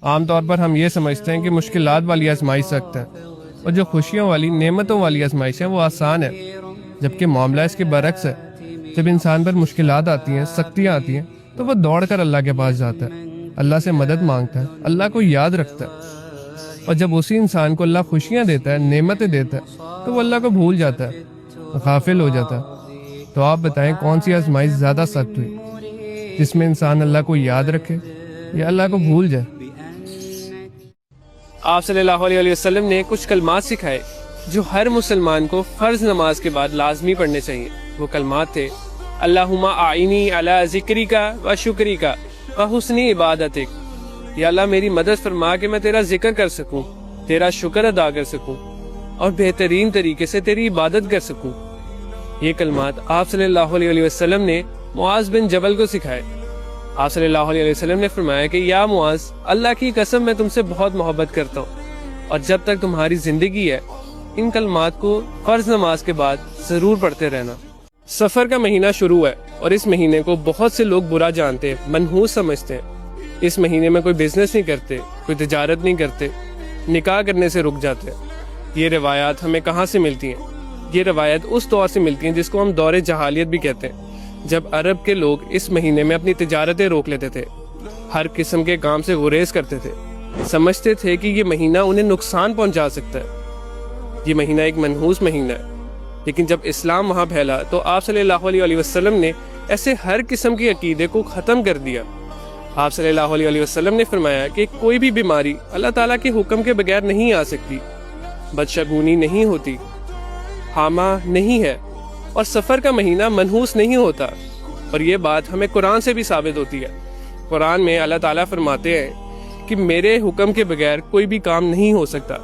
عام طور پر ہم یہ سمجھتے ہیں کہ مشکلات والی آزمائش سخت ہے اور جو خوشیوں والی نعمتوں والی آزمائش ہے وہ آسان ہے، جبکہ معاملہ اس کے برعکس ہے۔ جب انسان پر مشکلات آتی ہیں، سختیاں آتی ہیں، تو وہ دوڑ کر اللہ کے پاس جاتا ہے، اللہ سے مدد مانگتا ہے، اللہ کو یاد رکھتا ہے، اور جب اسی انسان کو اللہ خوشیاں دیتا ہے، نعمتیں دیتا ہے، تو وہ اللہ کو بھول جاتا ہے، غافل ہو جاتا ہے۔ تو آپ بتائیں کون سی آزمائش زیادہ سخت ہوئی، جس میں انسان اللہ کو یاد رکھے یا اللہ کو بھول جائے؟ آپ صلی اللہ علیہ وسلم نے کچھ کلمات سکھائے جو ہر مسلمان کو فرض نماز کے بعد لازمی پڑھنے چاہیے۔ وہ کلمات تھے: اللہم اعنی علی ذکرک و شکرک و حسن عبادتک۔ یا اللہ میری مدد فرما کہ میں تیرا ذکر کر سکوں، تیرا شکر ادا کر سکوں اور بہترین طریقے سے تیری عبادت کر سکوں۔ یہ کلمات آپ صلی اللہ علیہ وسلم نے معاذ بن جبل کو سکھائے۔ آپ صلی اللہ علیہ وسلم نے فرمایا کہ یا معاذ، اللہ کی قسم میں تم سے بہت محبت کرتا ہوں، اور جب تک تمہاری زندگی ہے ان کلمات کو فرض نماز کے بعد ضرور پڑھتے رہنا۔ سفر کا مہینہ شروع ہے اور اس مہینے کو بہت سے لوگ برا جانتے ہیں، منحوس سمجھتے ہیں۔ اس مہینے میں کوئی بزنس نہیں کرتے، کوئی تجارت نہیں کرتے، نکاح کرنے سے رک جاتے ہیں۔ یہ روایات ہمیں کہاں سے ملتی ہیں؟ یہ روایت اس دور سے ملتی ہیں جس کو ہم دور جہالیت بھی کہتے ہیں، جب عرب کے لوگ اس مہینے میں اپنی تجارتیں روک لیتے تھے، ہر قسم کے کام سے گریز کرتے تھے، سمجھتے تھے کہ یہ مہینہ انہیں نقصان پہنچا سکتا ہے۔ یہ مہینہ ایک منحوس مہینہ ہے، لیکن جب اسلام وہاں پھیلا تو آپ صلی اللہ علیہ وسلم نے ایسے ہر قسم کے عقیدے کو ختم کر دیا۔ آپ صلی اللہ علیہ وسلم نے فرمایا کہ کوئی بھی بیماری اللہ تعالیٰ کے حکم کے بغیر نہیں آ سکتی، بدشگونی نہیں ہوتی، حامہ نہیں ہے، اور سفر کا مہینہ منحوس نہیں ہوتا۔ اور یہ بات ہمیں قرآن سے بھی ثابت ہوتی ہے۔ قرآن میں اللہ تعالیٰ فرماتے ہیں کہ میرے حکم کے بغیر کوئی بھی کام نہیں ہو سکتا۔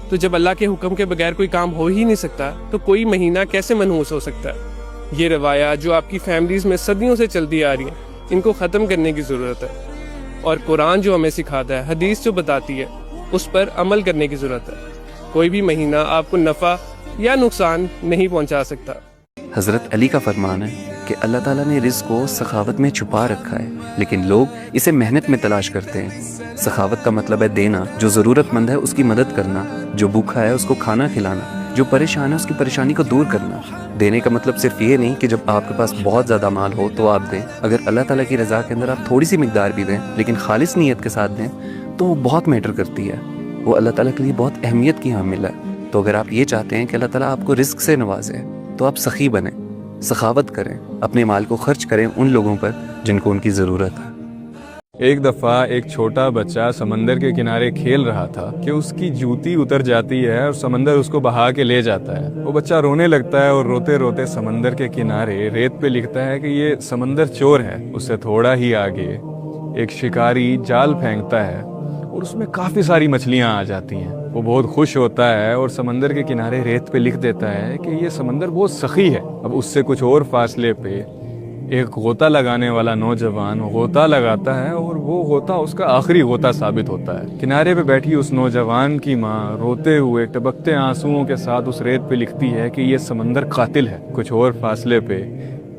تو جب اللہ کے حکم کے بغیر کوئی کام ہو ہی نہیں سکتا تو کوئی مہینہ کیسے منحوس ہو سکتا ہے؟ یہ روایات جو آپ کی فیملیز میں صدیوں سے چلتی آ رہی ہیں، ان کو ختم کرنے کی ضرورت ہے، اور قرآن جو ہمیں سکھاتا ہے، حدیث جو بتاتی ہے، اس پر عمل کرنے کی ضرورت ہے۔ کوئی بھی مہینہ آپ کو نفع یا نقصان نہیں پہنچا سکتا۔ حضرت علی کا فرمان ہے کہ اللہ تعالیٰ نے رزق کو سخاوت میں چھپا رکھا ہے، لیکن لوگ اسے محنت میں تلاش کرتے ہیں۔ سخاوت کا مطلب ہے دینا، جو ضرورت مند ہے اس کی مدد کرنا، جو بھوکا ہے اس کو کھانا کھلانا، جو پریشان ہے اس کی پریشانی کو دور کرنا۔ دینے کا مطلب صرف یہ نہیں کہ جب آپ کے پاس بہت زیادہ مال ہو تو آپ دیں۔ اگر اللہ تعالیٰ کی رضا کے اندر آپ تھوڑی سی مقدار بھی دیں لیکن خالص نیت کے ساتھ دیں تو وہ بہت میٹر کرتی ہے، وہ اللہ تعالیٰ کے لیے بہت اہمیت کی حامل ہے۔ تو اگر آپ یہ چاہتے ہیں کہ اللہ تعالیٰ آپ کو رزق سے نوازے تو آپ سخی بنیں، سخاوت کریں، اپنے مال کو خرچ کریں ان لوگوں پر جن کو ان کی ضرورت ہے۔ ایک دفعہ ایک چھوٹا بچہ سمندر کے کنارے کھیل رہا تھا کہ اس کی جوتی اتر جاتی ہے اور سمندر اس کو بہا کے لے جاتا ہے۔ وہ بچہ رونے لگتا ہے اور روتے روتے سمندر کے کنارے ریت پہ لکھتا ہے کہ یہ سمندر چور ہے۔ اس سے تھوڑا ہی آگے ایک شکاری جال پھینکتا ہے اور اس میں کافی ساری مچھلیاں آ جاتی ہیں۔ وہ بہت خوش ہوتا ہے اور سمندر کے کنارے ریت پہ لکھ دیتا ہے کہ یہ سمندر بہت سخی ہے۔ اب اس سے کچھ اور فاصلے پہ ایک غوطہ لگانے والا نوجوان غوطہ لگاتا ہے اور وہ غوطہ اس کا آخری غوطہ ثابت ہوتا ہے۔ کنارے پہ بیٹھی اس نوجوان کی ماں روتے ہوئے ٹپکتے آنسوؤں کے ساتھ اس ریت پہ لکھتی ہے کہ یہ سمندر قاتل ہے۔ کچھ اور فاصلے پہ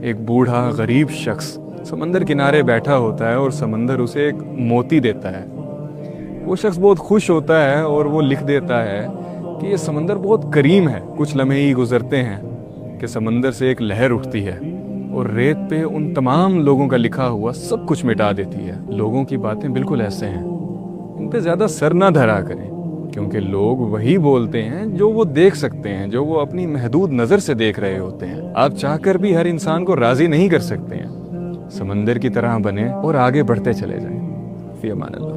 ایک بوڑھا غریب شخص سمندر کنارے بیٹھا ہوتا ہے اور سمندر اسے ایک موتی دیتا ہے۔ وہ شخص بہت خوش ہوتا ہے اور وہ لکھ دیتا ہے کہ یہ سمندر بہت کریم ہے۔ کچھ لمحے ہی گزرتے ہیں کہ سمندر سے ایک لہر اٹھتی ہے اور ریت پہ ان تمام لوگوں کا لکھا ہوا سب کچھ مٹا دیتی ہے۔ لوگوں کی باتیں بالکل ایسے ہیں، ان پہ زیادہ سر نہ دھرا کریں، کیونکہ لوگ وہی بولتے ہیں جو وہ دیکھ سکتے ہیں، جو وہ اپنی محدود نظر سے دیکھ رہے ہوتے ہیں۔ آپ چاہ کر بھی ہر انسان کو راضی نہیں کر سکتے ہیں۔ سمندر کی طرح بنیں اور آگے بڑھتے چلے جائیں۔ فی امان اللہ۔